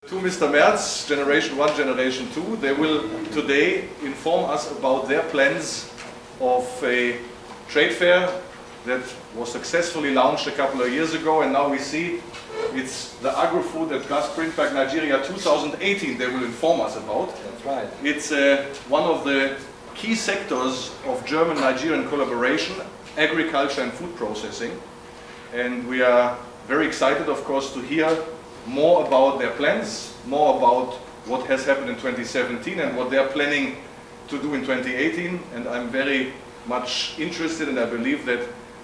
To Mr. Merz, Generation 1, Generation 2, they will today inform us about their plans of a trade fair that was successfully launched a couple of years ago, and now we see it's the Agrofood Plastprintpack Nigeria 2018 they will inform us about. That's right. It's one of the key sectors of German-Nigerian collaboration, agriculture and food processing, and we are very excited, of course, to hear more about their plans, more about what has happened in 2017 and what they're planning to do in 2018. And I'm very much interested, and I believe that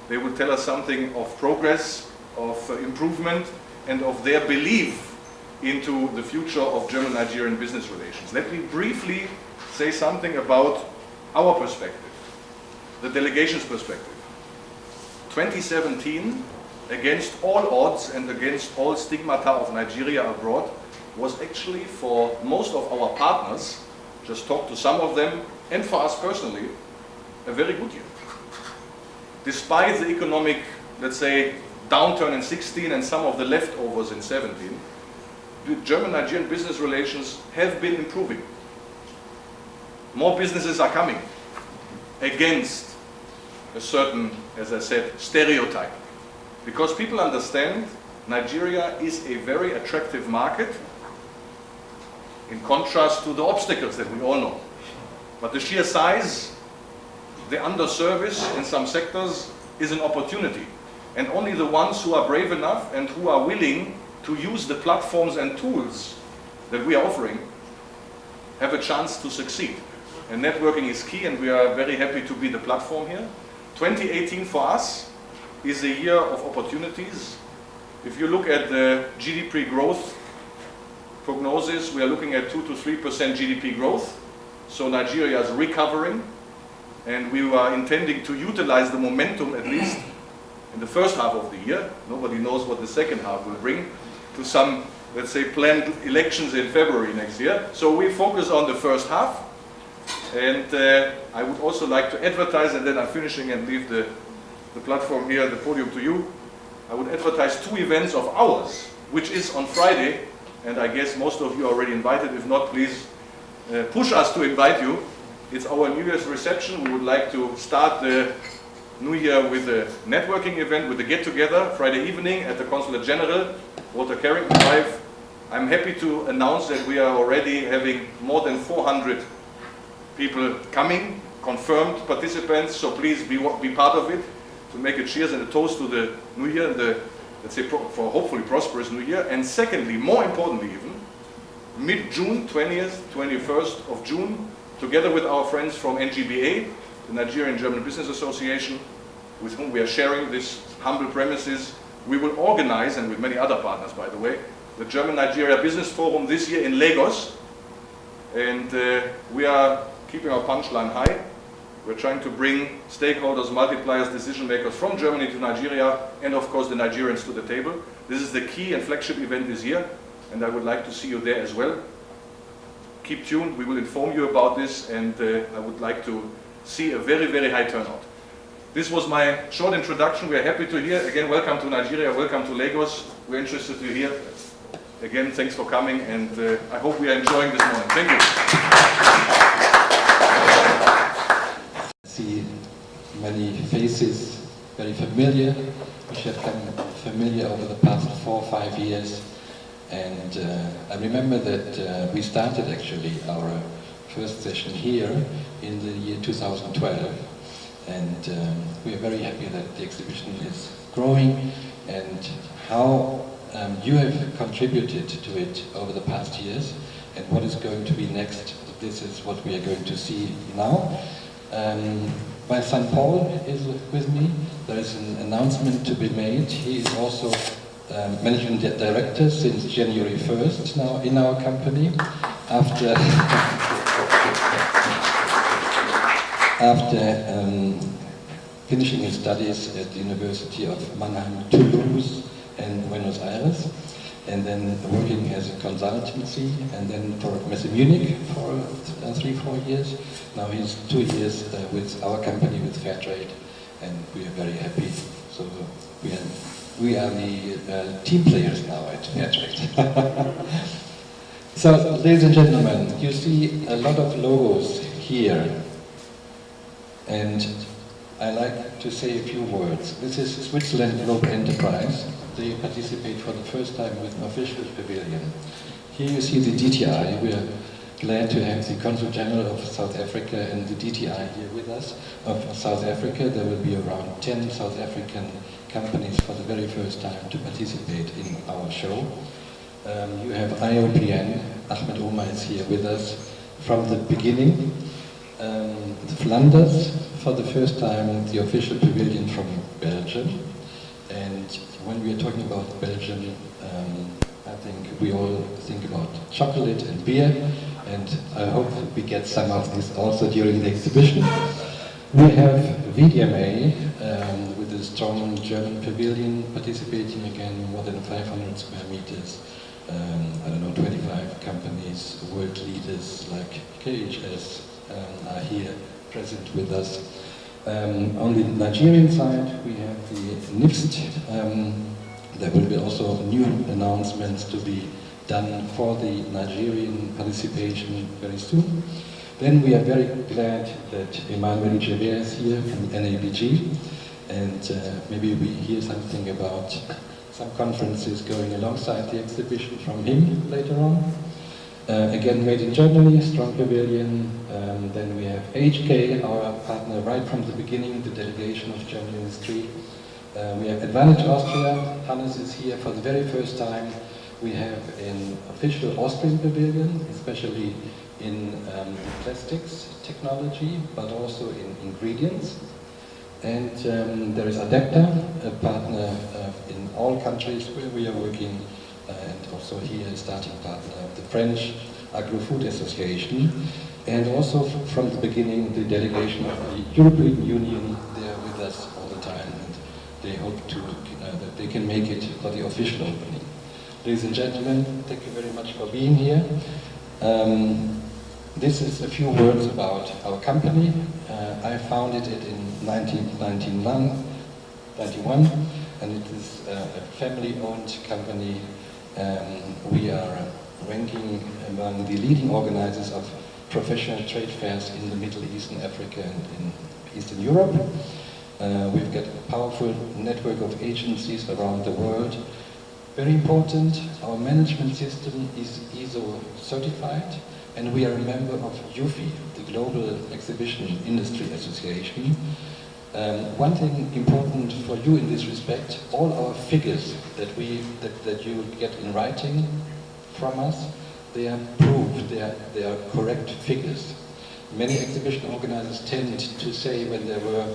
they will tell us something of progress, of improvement, and of their belief into the future of German-Nigerian business relations. Let me briefly say something about our perspective, the delegation's perspective. 2017, against all odds and against all stigmata of Nigeria abroad, was actually for most of our partners, just talk to some of them, and for us personally, a very good year. Despite the economic, let's say, downturn in 16 and some of the leftovers in 17, the German-Nigerian business relations have been improving. More businesses are coming against a certain, as I said, stereotype. Because people understand Nigeria is a very attractive market in contrast to the obstacles that we all know. But the sheer size, the underservice in some sectors is an opportunity. And only the ones who are brave enough and who are willing to use the platforms and tools that we are offering have a chance to succeed. And networking is key, and we are very happy to be the platform here. 2018 for us is a year of opportunities. If you look at the GDP growth prognosis, we are looking at 2 to 3% GDP growth. So Nigeria is recovering, and we are intending to utilize the momentum, at least in the first half of the year. Nobody knows what the second half will bring, to some, let's say, planned elections in February next year. So we focus on the first half. And I would also like to advertise, and then I'm finishing and leave the platform here, the podium to you. I would advertise 2 events of ours, which is on Friday, and I guess most of you are already invited. If not, please push us to invite you. It's our New Year's reception. We would like to start the New Year with a networking event, with a get-together Friday evening at the Consulate General, Walter Carrington Drive. I'm happy to announce that we are already having more than 400 people coming, confirmed participants, so please be part of it, to make a cheers and a toast to the New Year, and the, let's say, for hopefully prosperous New Year. And secondly, more importantly even, mid-June, 20th, 21st of June, together with our friends from NGBA, the Nigerian German Business Association, with whom we are sharing this humble premises, we will organize, and with many other partners by the way, the German-Nigeria Business Forum this year in Lagos. And we are keeping our punchline high. We're trying to bring stakeholders, multipliers, decision makers from Germany to Nigeria, and of course the Nigerians to the table. This is the key and flagship event this year, and I would like to see you there as well. Keep tuned, we will inform you about this, and I would like to see a very, very high turnout. This was my short introduction. We are happy to hear. Again, welcome to Nigeria, welcome to Lagos. We're interested to hear. Again, thanks for coming, and I hope we are enjoying this morning. Thank you. See many faces, very familiar, which have come familiar over the past 4 or 5 years. And I remember that we started actually our first session here in the year 2012. And we are very happy that the exhibition is growing, and how you have contributed to it over the past years, and what is going to be next. This is what we are going to see now. My son Paul is with me. There is an announcement to be made. He is also managing director since January 1st now in our company. After finishing his studies at the University of Mannheim, Toulouse and Buenos Aires, and then working as a consultancy, and then for Messe Munich for 3 or 4 years. Now he's 2 years with our company, with Fairtrade, and we are very happy. So we are the team players now at Fairtrade. So, ladies and gentlemen, you see a lot of logos here, and I like to say a few words. This is Switzerland Global Enterprise. They participate for the first time with an official pavilion. Here you see the DTI. We are glad to have the Consul General of South Africa and the DTI here with us of South Africa. There will be around 10 South African companies for the very first time to participate in our show. You have IOPN, Ahmed Omar is here with us from the beginning. The Flanders, for the first time, the official pavilion from Belgium. And when we are talking about Belgium, I think we all think about chocolate and beer, and I hope we get some of this also during the exhibition. We have VDMA with a strong German pavilion participating again, more than 500 square meters. I don't know, 25 companies, world leaders like KHS are here present with us. On the Nigerian side, we have the NIFST. There will be also new announcements to be done for the Nigerian participation very soon. Then we are very glad that Emmanuel Javier is here from NABG, and maybe we hear something about some conferences going alongside the exhibition from him later on. Again, made in Germany, strong pavilion. Then we have AHK, our partner right from the beginning, the delegation of German industry. We have Advantage Austria. Hannes is here for the very first time. We have an official Austrian pavilion, especially in plastics technology, but also in ingredients. And there is Adepta, a partner in all countries where we are working, and also here a starting partner of the French Agrofood Association. And also from the beginning, the delegation of the European Union, they are with us all the time, and they hope to, that they can make it for the official opening. Ladies and gentlemen, thank you very much for being here. This is a few words about our company. I founded it in 1991, and it is a family-owned company. We are ranking among the leading organizers of professional trade fairs in the Middle East and Africa and in Eastern Europe. We've got a powerful network of agencies around the world. Very important, our management system is ISO certified, and we are a member of UFI, the Global Exhibition Industry Association. One thing important for you in this respect, all our figures that you get in writing from us, they are proved, they are correct figures. Many exhibition organizers tend to say when there were,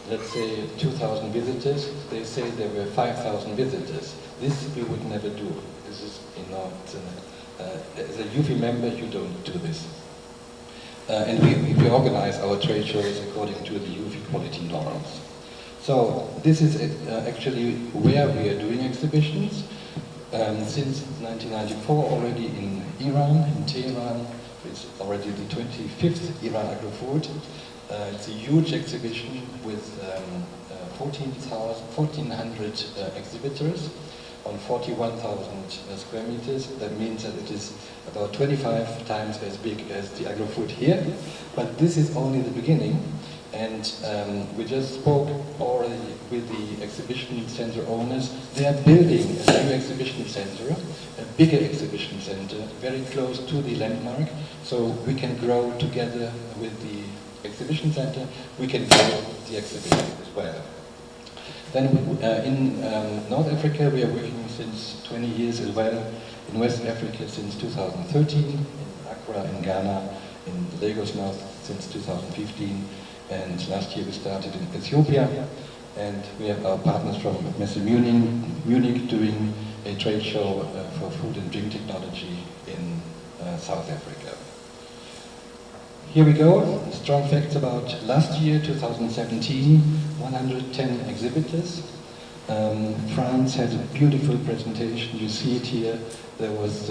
let's say, 2,000 visitors, they say there were 5,000 visitors. This we would never do. This is, as a UFI member, you don't do this. And we organize our trade shows according to the UFI quality norms. So this is actually where we are doing exhibitions. Since 1994 already in Iran, in Tehran. It's already the 25th Iran Agrofood. It's a huge exhibition with 1,400 exhibitors on 41,000 square meters. That means that it is about 25 times as big as the Agrofood here. But this is only the beginning. And we just spoke already with the exhibition center owners. They are building a new exhibition center, a bigger exhibition center, very close to the landmark, so we can grow together with the exhibition center. We can grow the exhibition as well. Then in North Africa, we are working since 20 years as well. In West Africa since 2013, in Accra, in Ghana, in Lagos now since 2015. And last year we started in Ethiopia, and we have our partners from Messe Munich doing a trade show for food and drink technology in South Africa. Here we go, strong facts about last year, 2017, 110 exhibitors. France had a beautiful presentation, you see it here. There was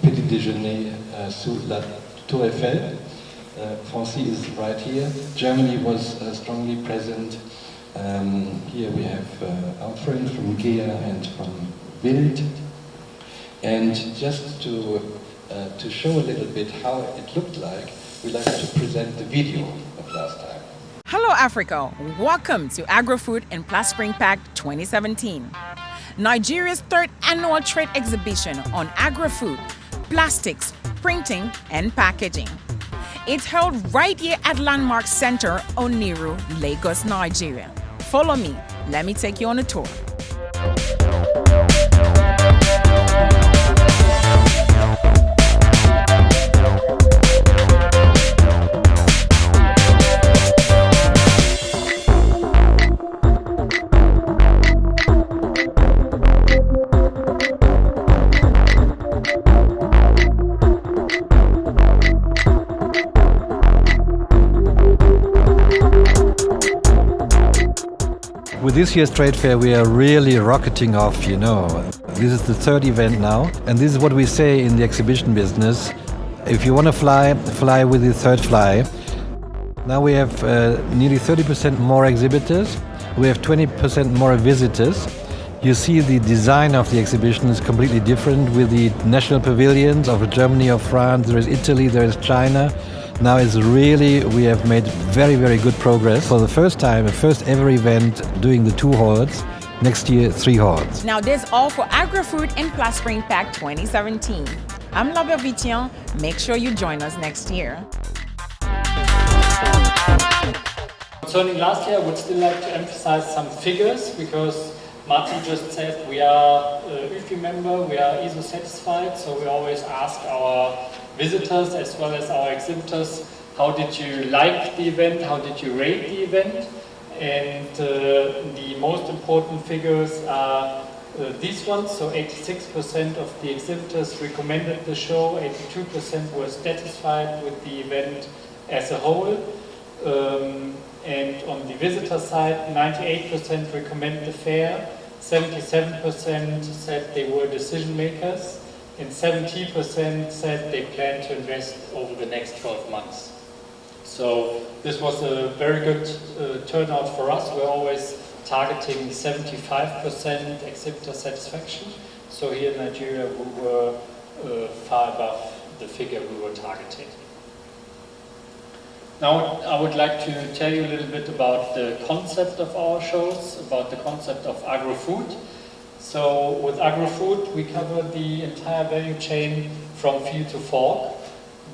Petit Déjeuner sous la Tour Eiffel. Francie is right here. Germany was strongly present. Here we have our friends from GEA and from Bild. And just to to show a little bit how it looked like, we'd like to present the video of last time. Hello Africa, welcome to Agrofood and Plastprintpack 2017, Nigeria's third annual trade exhibition on agri-food, plastics, printing and packaging. It's held right here at Landmark Center, Oniru, Lagos, Nigeria. Follow me, let me take you on a tour. With this year's trade fair, we are really rocketing off, you know. This is the third event now, and this is what we say in the exhibition business. If you want to fly, fly with the third fly. Now we have nearly 30% more exhibitors. We have 20% more visitors. You see the design of the exhibition is completely different with the national pavilions of Germany, of France, there is Italy, there is China. Now it's really, we have made very, very good progress. For the first time, a first ever event doing the 2 halls. Next year, 3 halls. Now that's all for Agrofood and Plastprintpack 2017. I'm Laura Vitian. Make sure you join us next year. Concerning last year, I would still like to emphasize some figures because Martin just said we are IFI member, we are ISO satisfied, so we always ask our visitors as well as our exhibitors, how did you like the event, how did you rate the event? And the most important figures are these ones, so 86% of the exhibitors recommended the show, 82% were satisfied with the event as a whole. And on the visitor side, 98% recommend the fair, 77% said they were decision makers, and 70% said they plan to invest over the next 12 months. So this was a very good turnout for us. We're always targeting 75% exhibitor satisfaction. So here in Nigeria we were far above the figure we were targeting. Now I would like to tell you a little bit about the concept of our shows, about the concept of agro-food. So with agro-food we cover the entire value chain from field to fork.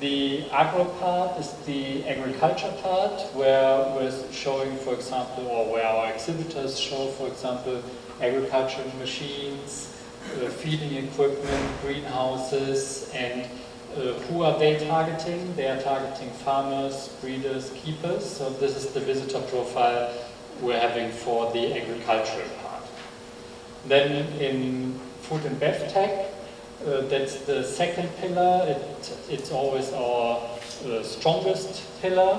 The agro part is the agriculture part, where we're showing, for example, or where our exhibitors show, for example, agricultural machines, feeding equipment, greenhouses, and who are they targeting? They are targeting farmers, breeders, keepers. So this is the visitor profile we're having for the agricultural part. Then in food and bev tech, that's the second pillar. It's always our strongest pillar.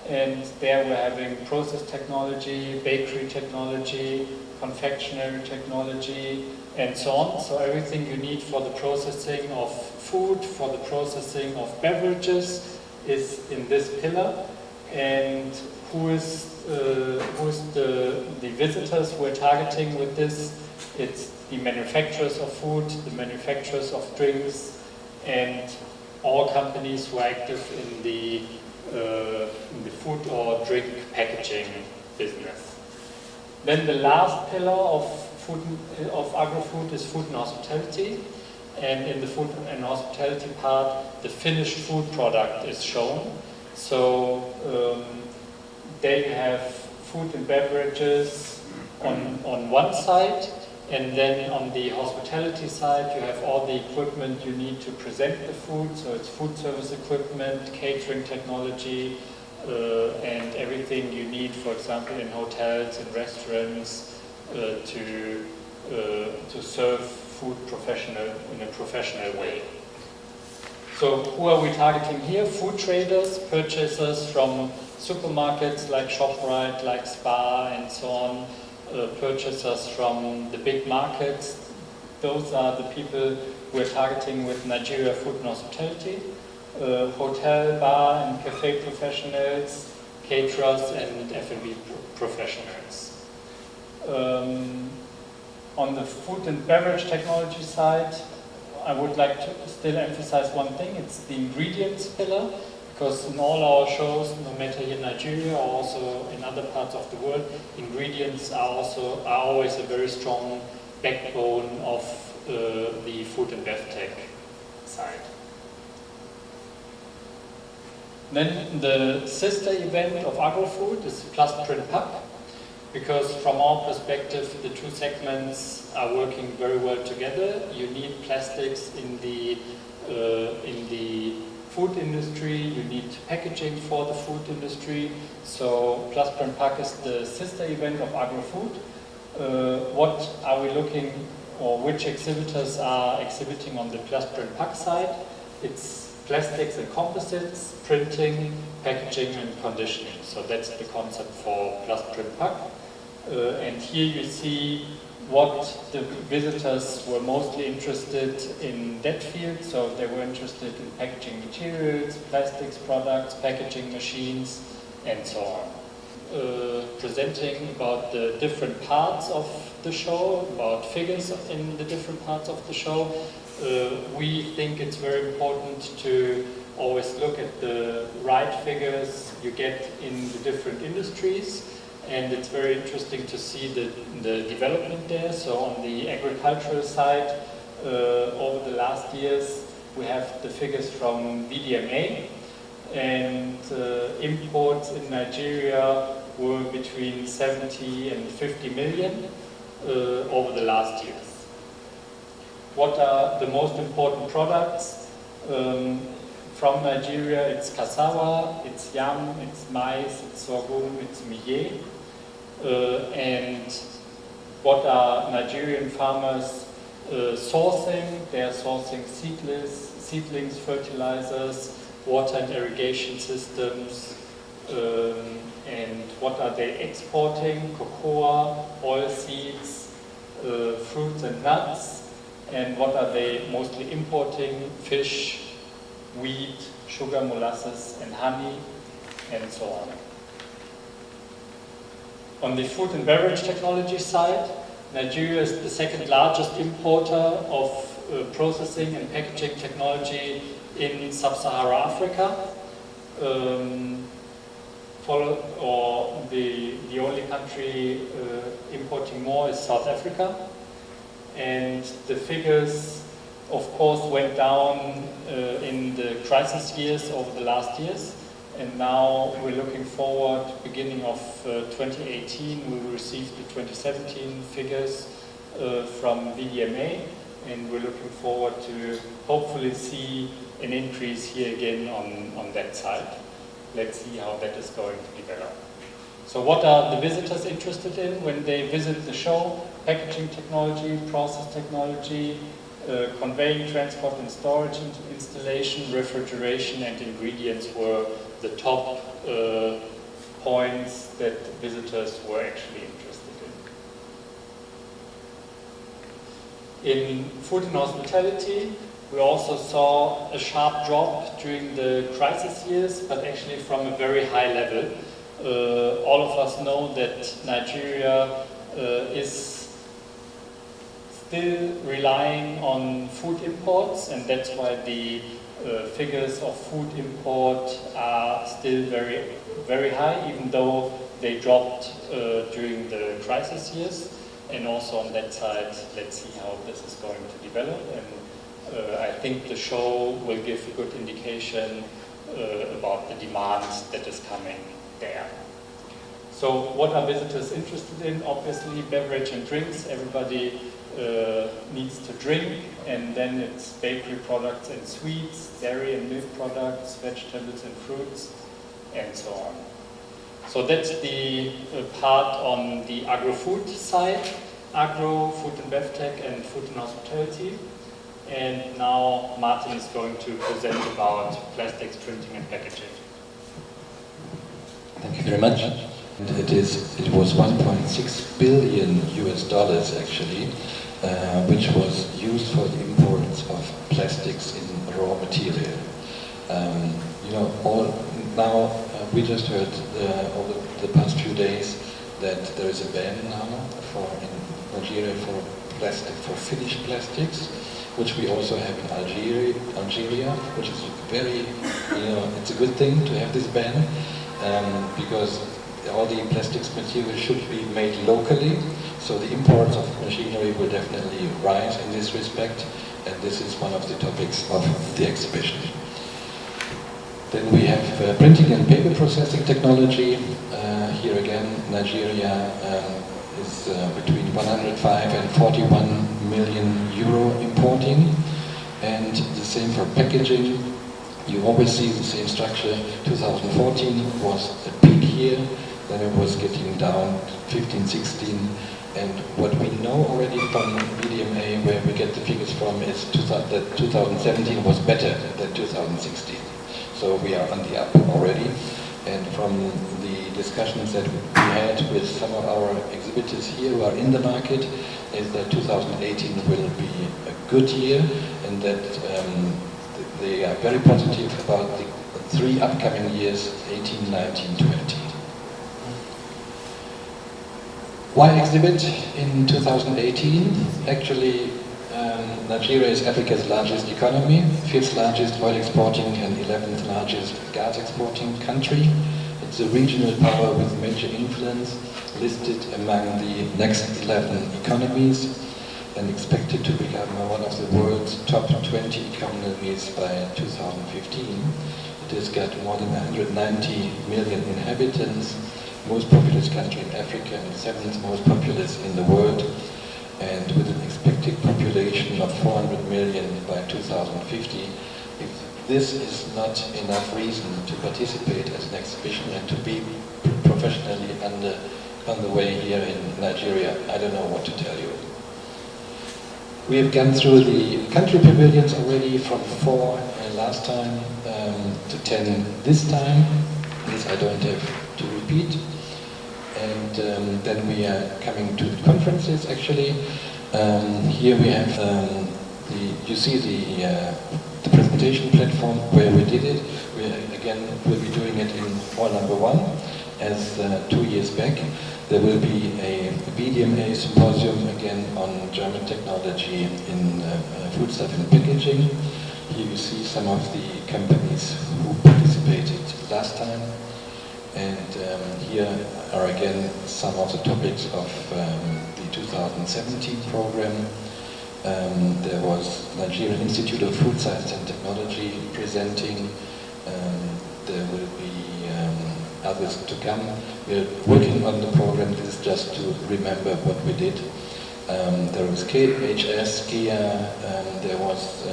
And there we're having process technology, bakery technology, confectionery technology, and so on. So everything you need for the processing of food, for the processing of beverages is in this pillar. And who is the visitors we're targeting with this? It's the manufacturers of food, the manufacturers of drinks, and all companies who are active in the food or drink packaging business. Then the last pillar of agro-food is food and hospitality. And in the food and hospitality part, the finished food product is shown. So they have food and beverages on one side, and then on the hospitality side you have all the equipment you need to present the food. So it's food service equipment, catering technology, and everything you need, for example, in hotels and restaurants to serve food in a professional way. So who are we targeting here? Food traders, purchasers from supermarkets like ShopRite, like Spar and so on, purchasers from the big markets. Those are the people we're targeting with Nigeria Food and Hospitality. Hotel, bar and cafe professionals, caterers and F&B professionals. On the food and beverage technology side, I would like to still emphasize one thing. It's the ingredients pillar, because in all our shows, no matter here in Nigeria or also in other parts of the world, ingredients are always a very strong backbone of the food and bev tech side. Then the sister event of Agrofood is Plastprintpack, because from our perspective, the two segments are working very well together. You need plastics in the food industry, you need packaging for the food industry. So Plastprintpack is the sister event of Agrofood. What are we looking, or which exhibitors are exhibiting on the Plastprintpack side? It's plastics and composites, printing, packaging and conditioning. So that's the concept for Plastprintpack. And here you see what the visitors were mostly interested in that field. So they were interested in packaging materials, plastics products, packaging machines, and so on. Presenting about the different parts of the show, about figures in the different parts of the show. We think it's very important to always look at the right figures you get in the different industries, and it's very interesting to see the development there. So on the agricultural side, over the last years, we have the figures from VDMA, and imports in Nigeria were between 70 and 50 million over the last years. What are the most important products from Nigeria? It's cassava, it's yam, it's maize, it's sorghum, it's millet. And what are Nigerian farmers sourcing? They are sourcing seedlings, fertilizers, water and irrigation systems. And what are they exporting? Cocoa, oil seeds, fruits and nuts. And what are they mostly importing? Fish, wheat, sugar, molasses, and honey, and so on. On the food and beverage technology side, Nigeria is the second largest importer of processing and packaging technology in sub-Saharan Africa. The only country importing more is South Africa. And the figures, of course, went down in the crisis years over the last years. And now we're looking forward, beginning of 2018, we will receive the 2017 figures from VDMA. And we're looking forward to hopefully see an increase here again on that side. Let's see how that is going to develop. So what are the visitors interested in when they visit the show? Packaging technology, process technology, conveying, transport and storage installation, refrigeration and ingredients were the top points that visitors were actually interested in. In food and hospitality, we also saw a sharp drop during the crisis years, but actually from a very high level. All of us know that Nigeria is still relying on food imports, and that's why the figures of food import are still very, very high, even though they dropped during the crisis years. And also on that side, let's see how this is going to develop. And I think the show will give a good indication about the demand that is coming there. So what are visitors interested in? Obviously beverage and drinks. Everybody needs to drink, and then it's bakery products and sweets, dairy and milk products, vegetables and fruits, and so on. So that's the part on the agro-food side, agro, food and bev tech, and food and hospitality. And now Martin is going to present about plastics, printing and packaging. Thank you very much. It was 1.6 billion US dollars actually, which was used for the imports of plastics in raw material. We just heard over the past few days that there is a ban now in Nigeria for finished plastics, which we also have in Algeria, which is very, it's a good thing to have this ban, because all the plastics material should be made locally, so the imports of machinery will definitely rise in this respect, and this is one of the topics of the exhibition. Then we have printing and paper processing technology. Here again, Nigeria is between 105 and 41 million euro importing, and the same for packaging. You always see the same structure. 2014 was a peak year, then it was getting down 15, 16, and what we know already from VDMA, where we get the figures from, is that 2017 was better than 2016. So we are on the up already, and from the discussions that we had with some of our exhibitors here who are in the market, is that 2018 will be a good year, and that they are very positive about the 3 upcoming years, 18, 19, 20. Why exhibit in 2018? Actually, Nigeria is Africa's largest economy, 5th largest oil exporting and 11th largest gas exporting country. It's a regional power with major influence, listed among the next 11 economies, and expected to become one of the world's top 20 economies by 2015. It has got more than 190 million inhabitants, most populous country in Africa and 7th most populous in the world, and with an expected population of 400 million by 2050. If this is not enough reason to participate as an exhibition and to be professionally on the way here in Nigeria, I don't know what to tell you. We have gone through the country pavilions already, from 4 last time to 10 this time. This I don't have to repeat. And then we are coming to the conferences actually. Here we have you see the presentation platform where we did it. We again will be doing it in hall number 1 as 2 years back. There will be a VDMA symposium again on German technology in foodstuff and packaging. Here you see some of the companies who participated last time. And here are again some of the topics of the 2017 program. There was Nigerian Institute of Food Science and Technology presenting. There will be others to come. We're working on the program. This is just to remember what we did. There was KHS, KIA, there was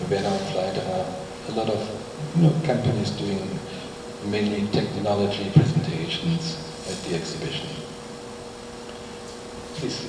Werner Fleiderer, a lot of companies doing mainly technology presentations at the exhibition. Please.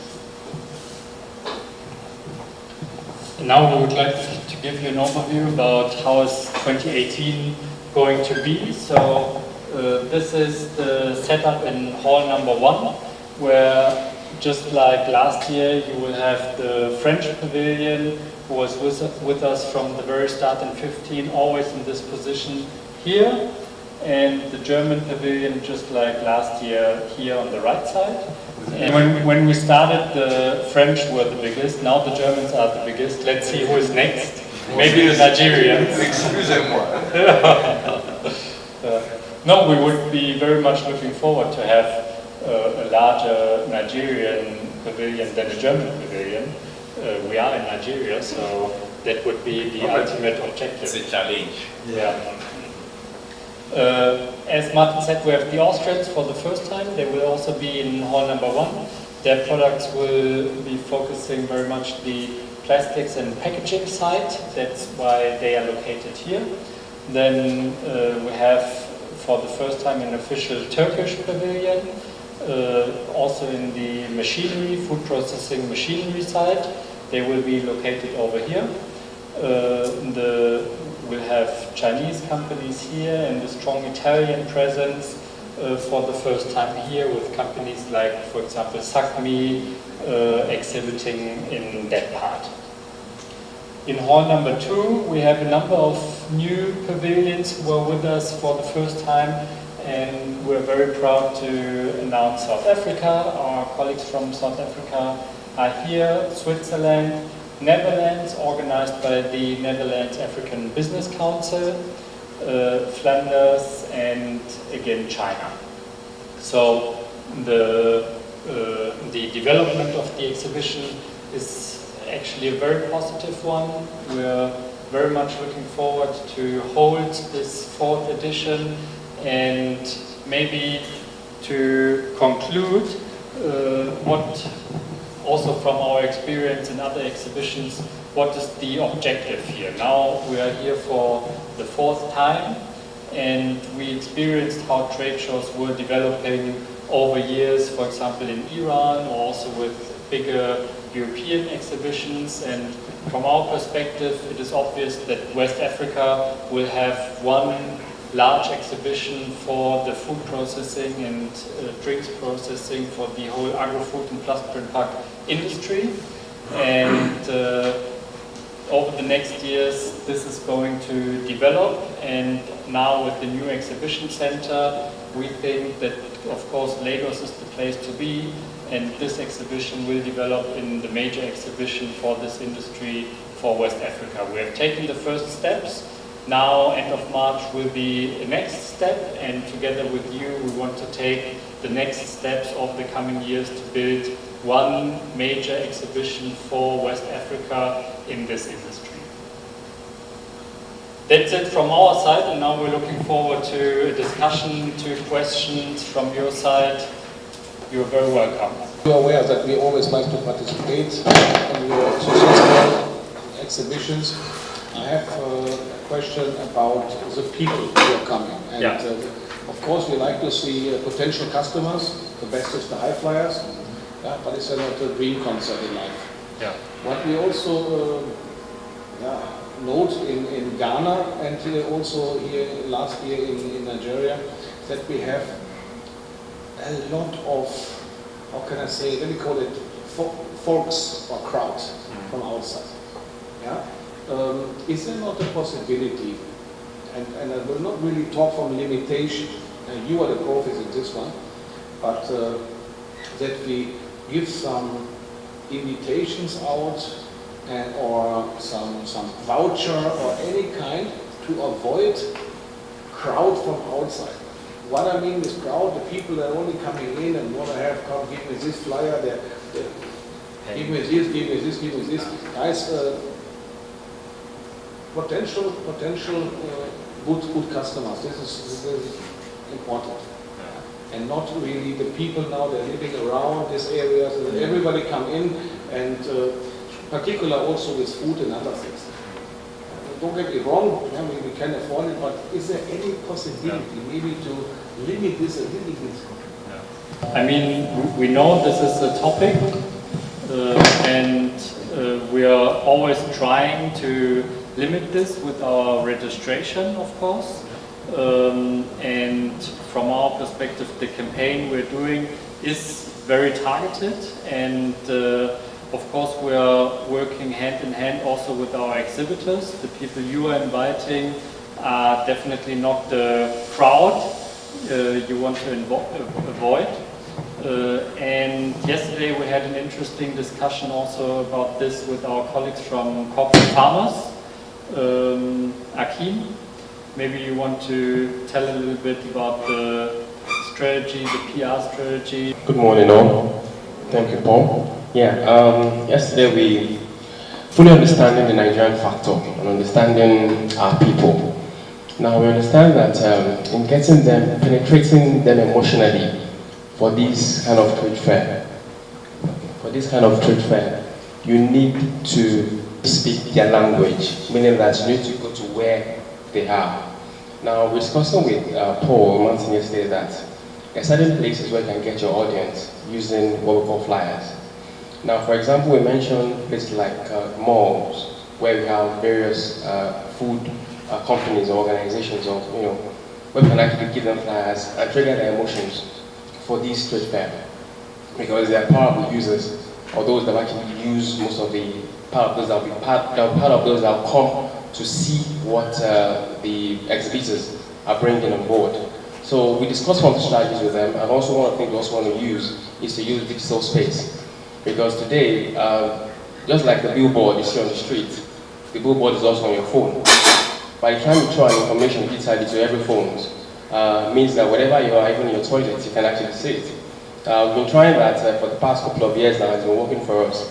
Now we would like to give you an overview about how is 2018 going to be. So this is the setup in hall number 1, where just like last year you will have the French pavilion, who was with us from the very start in 15, always in this position here. And the German pavilion, just like last year, here on the right side. And when we started, the French were the biggest. Now the Germans are the biggest. Let's see who is next. Maybe the Nigerians. Excusez-moi. No, we would be very much looking forward to have a larger Nigerian pavilion than a German pavilion. We are in Nigeria, so that would be the ultimate objective. It's a challenge. Yeah. As Martin said, we have the Austrians for the first time. They will also be in hall number 1. Their products will be focusing very much the plastics and packaging side. That's why they are located here. Then we have for the first time an official Turkish pavilion, also in the machinery, food processing machinery side. They will be located over here. We'll have Chinese companies here and a strong Italian presence for the first time here, with companies like, for example, Sacmi exhibiting in that part. In hall number 2, we have a number of new pavilions who are with us for the first time, and we're very proud to announce South Africa. Our colleagues from South Africa are here, Switzerland, Netherlands, organized by the Netherlands African Business Council, Flanders, and again China. So the development of the exhibition is actually a very positive one. We're very much looking forward to hold this 4th edition, and maybe to conclude what also from our experience in other exhibitions, what is the objective here? Now we are here for the 4th time, and we experienced how trade shows were developing over years, for example in Iran, or also with bigger European exhibitions. And from our perspective, it is obvious that West Africa will have one large exhibition for the food processing and drinks processing for the whole agro-food and Plastprintpack industry. And over the next years, this is going to develop. And now with the new exhibition center, we think that, of course, Lagos is the place to be. And this exhibition will develop in the major exhibition for this industry for West Africa. We have taken the first steps. Now, end of March will be the next step, and together with you, we want to take the next steps of the coming years to build one major exhibition for West Africa in this industry. That's it from our side, and now we're looking forward to a discussion, to questions from your side. You're very welcome. You're aware that we always like to participate in your successful exhibitions. I have a question about the people who are coming. And of course, we like to see potential customers. The best is the high flyers, but it's not a dream concept in life. Yeah. What we also note in Ghana and also here last year in Nigeria, that we have a lot of, how can I say, let me call it folks or crowds from outside. Yeah? Is there not a possibility, and I will not really talk from limitation, and you are the profis in this one, but that we give some invitations out and, or some voucher or any kind to avoid crowd from outside. What I mean is crowd, the people that are only coming in and want to have, come give me this flyer, give me this, give me this, give me this. Guys, potential good customers. This is important, and not really the people now. They're living around this area, so that everybody come in, and particular also with food and other things. Don't get me wrong. I mean, we can afford it, but is there any possibility maybe to limit this a little bit? I mean, we know this is a topic, and we are always trying to limit this with our registration, of course. And from our perspective, the campaign we're doing is very targeted, and of course we are working hand in hand also with our exhibitors. The people you are inviting are definitely not the crowd you want to avoid. And yesterday we had an interesting discussion also about this with our colleagues from Corporate Farmers. Akim, maybe you want to tell a little bit about the strategy, the PR strategy. Good morning all. Thank you, Paul. Yeah, yesterday we fully understanding the Nigerian factor and understanding our people. Now we understand that in getting them, penetrating them emotionally for this kind of trade fair, you need to speak their language, meaning that you need to go to where they are. Now, we're discussing with Paul Martin yesterday that there are certain places where you can get your audience using what we call flyers. Now, for example, we mentioned places like malls, where we have various food companies or organizations, or where we can actually give them flyers and trigger their emotions for these trade fair, because they are powerful users, or those that actually use most of the part of those that will be part of those that will come to see what the exhibitors are bringing on board. So we discussed some of the strategies with them, and also one of the things we also want to use is to use digital space, because today Just like the billboard you see on the street, the billboard is also on your phone. By the time you throw an information digitally to every phone, means that wherever you are, even in your toilet, you can actually see it. We've been trying that for the past couple of years now. It's been working for us.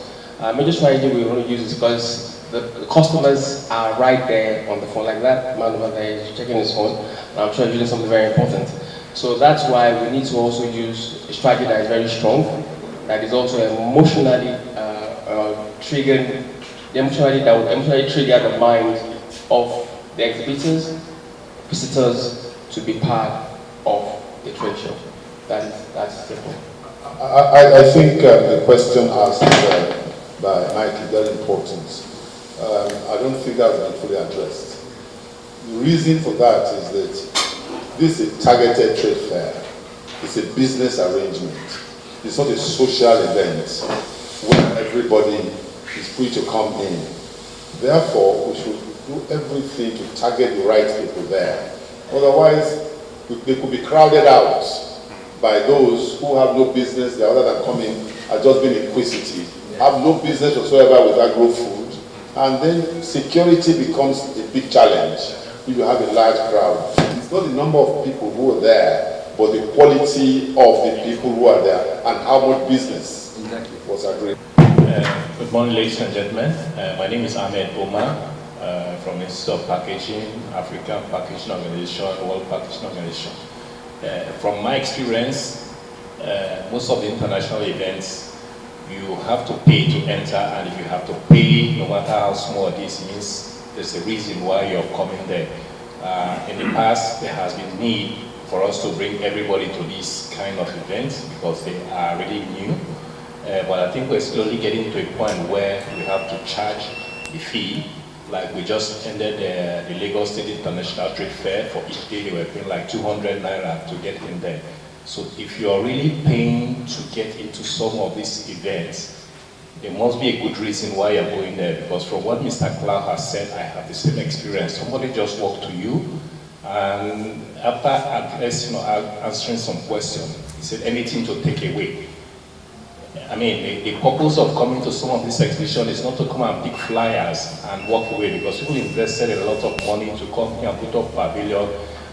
Major strategy we want to use is because the customers are right there on the phone, like that man over there is checking his phone. I'm sure he's doing something very important. So that's why we need to also use a strategy that is very strong, that is also emotionally triggering, that will emotionally trigger the mind of the exhibitors, visitors to be part of the trade show. That's simple. I think the question asked by Mike is very important. I don't think that's been fully addressed. The reason for that is that this is a targeted trade fair. It's a business arrangement. It's not a social event where everybody is free to come in. Therefore, we should do everything to target the right people there. Otherwise, they could be crowded out by those who have no business there other than coming and just being inquisitive, have no business whatsoever with Agrofood, and then security becomes a big challenge if you have a large crowd. It's not the number of people who are there, but the quality of the people who are there and how much business was agreed. Good morning, ladies and gentlemen. My name is Ahmed Omar from the Institute of Packaging, African Packaging Organization, World Packaging Organization. From my experience, most of the international events, you have to pay to enter, and if you have to pay, no matter how small it is, it means there's a reason why you're coming there. In the past, there has been need for us to bring everybody to these kind of events because they are really new. But I think we're slowly getting to a point where we have to charge the fee. Like we just ended the Lagos State International Trade Fair. For each day they were paying like 200 naira to get in there. So if you're really paying to get into some of these events, there must be a good reason why you're going there. Because from what Mr. Clough has said, I have the same experience. Somebody just walked to you, and after answering some questions, he said anything to take away. I mean, the purpose of coming to some of this exhibition is not to come and pick flyers and walk away, because people invested a lot of money to come here and put up pavilion,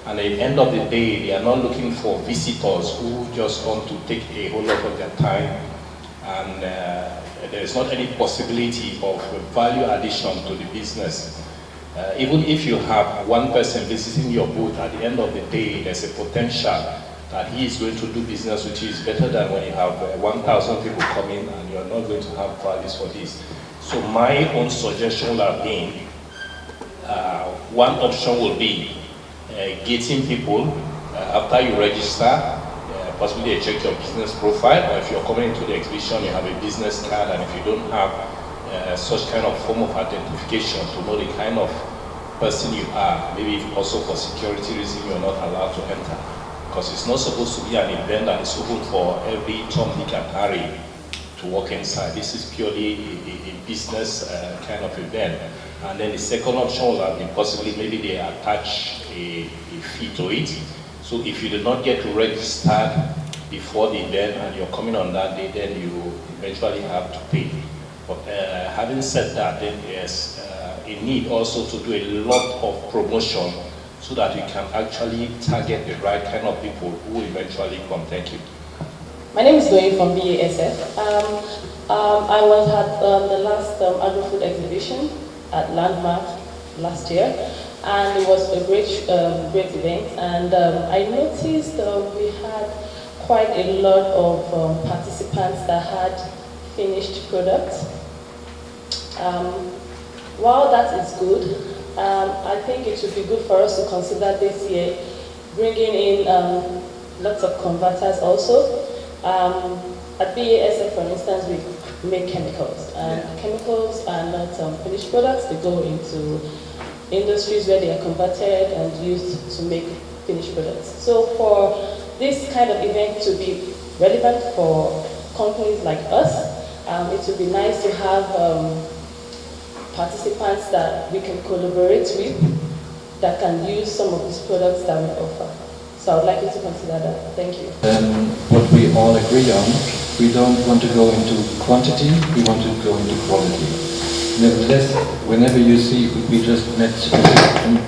and at the end of the day, they are not looking for visitors who just want to take a whole lot of their time, and there is not any possibility of value addition to the business. Even if you have one person visiting your booth, at the end of the day, there's a potential that he is going to do business which is better than when you have 1,000 people coming and you're not going to have values for this. So my own suggestion would have been, one option will be getting people, after you register, possibly they check your business profile, or if you're coming into the exhibition, you have a business card, and if you don't have such kind of form of identification to know the kind of person you are, maybe also for security reasons you're not allowed to enter. Because it's not supposed to be an event that is open for every Tom, Dick and Harry to walk inside. This is purely a business kind of event. And then the second option will have been possibly maybe they attach a fee to it. So if you do not get registered before the event and you're coming on that day, then you eventually have to pay. But having said that, then there's a need also to do a lot of promotion so that you can actually target the right kind of people who eventually come. Thank you. My name is Doyin from BASF. I was at the last Agrofood exhibition at Landmark last year, and it was a great event. And I noticed we had quite a lot of participants that had finished products. While that is good, I think it would be good for us to consider this year bringing in lots of converters also. At BASF, for instance, we make chemicals, and chemicals are not finished products. They go into industries where they are converted and used to make finished products. So for this kind of event to be relevant for companies like us, it would be nice to have participants that we can collaborate with that can use some of these products that we offer. So I would like you to consider that. Thank you. What we all agree on we don't want to go into quantity, we want to go into quality. Nevertheless, whenever you see, we just met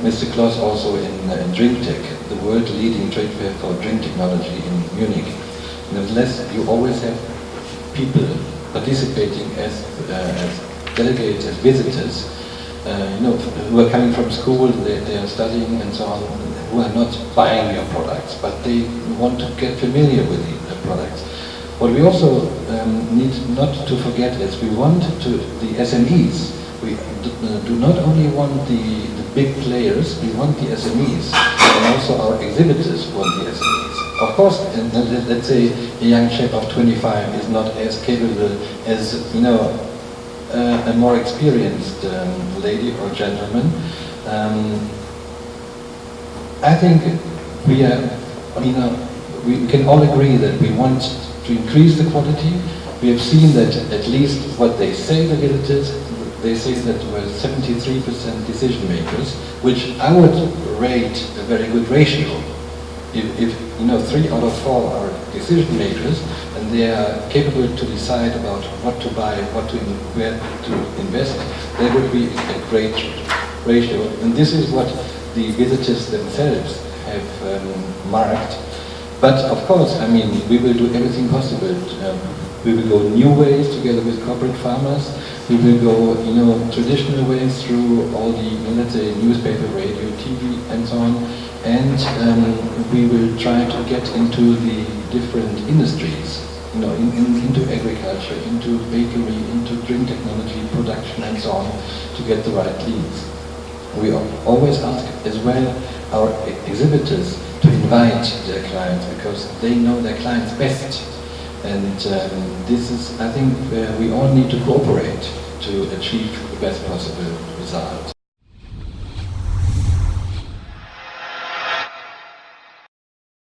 Mr. Kloss also in DrinkTech, the world-leading trade fair for drink technology in Munich. Nevertheless, you always have people participating as delegates, as visitors, who are coming from school, they are studying and so on, who are not buying your products, but they want to get familiar with the products. What we also need not to forget is we want the SMEs. We do not only want the big players, we want the SMEs, and also our exhibitors want the SMEs. Of course, let's say a young chap of 25 is not as capable as, a more experienced lady or gentleman. I think we can all agree that we want to increase the quality. We have seen that at least what they say, the visitors, they say that we're 73% decision makers, which I would rate a very good ratio. If 3 out of 4 are decision makers and they are capable to decide about what to buy, where to invest, that would be a great ratio. And this is what the visitors themselves have marked. But of course, we will do everything possible. We will go new ways together with corporate farmers. We will go, traditional ways through all the, let's say, newspaper, radio, TV, and so on. And we will try to get into the different industries, into agriculture, into bakery, into drink technology, production, and so on, to get the right leads. We always ask as well our exhibitors to invite their clients because they know their clients best. And this is, I think, where we all need to cooperate to achieve the best possible result.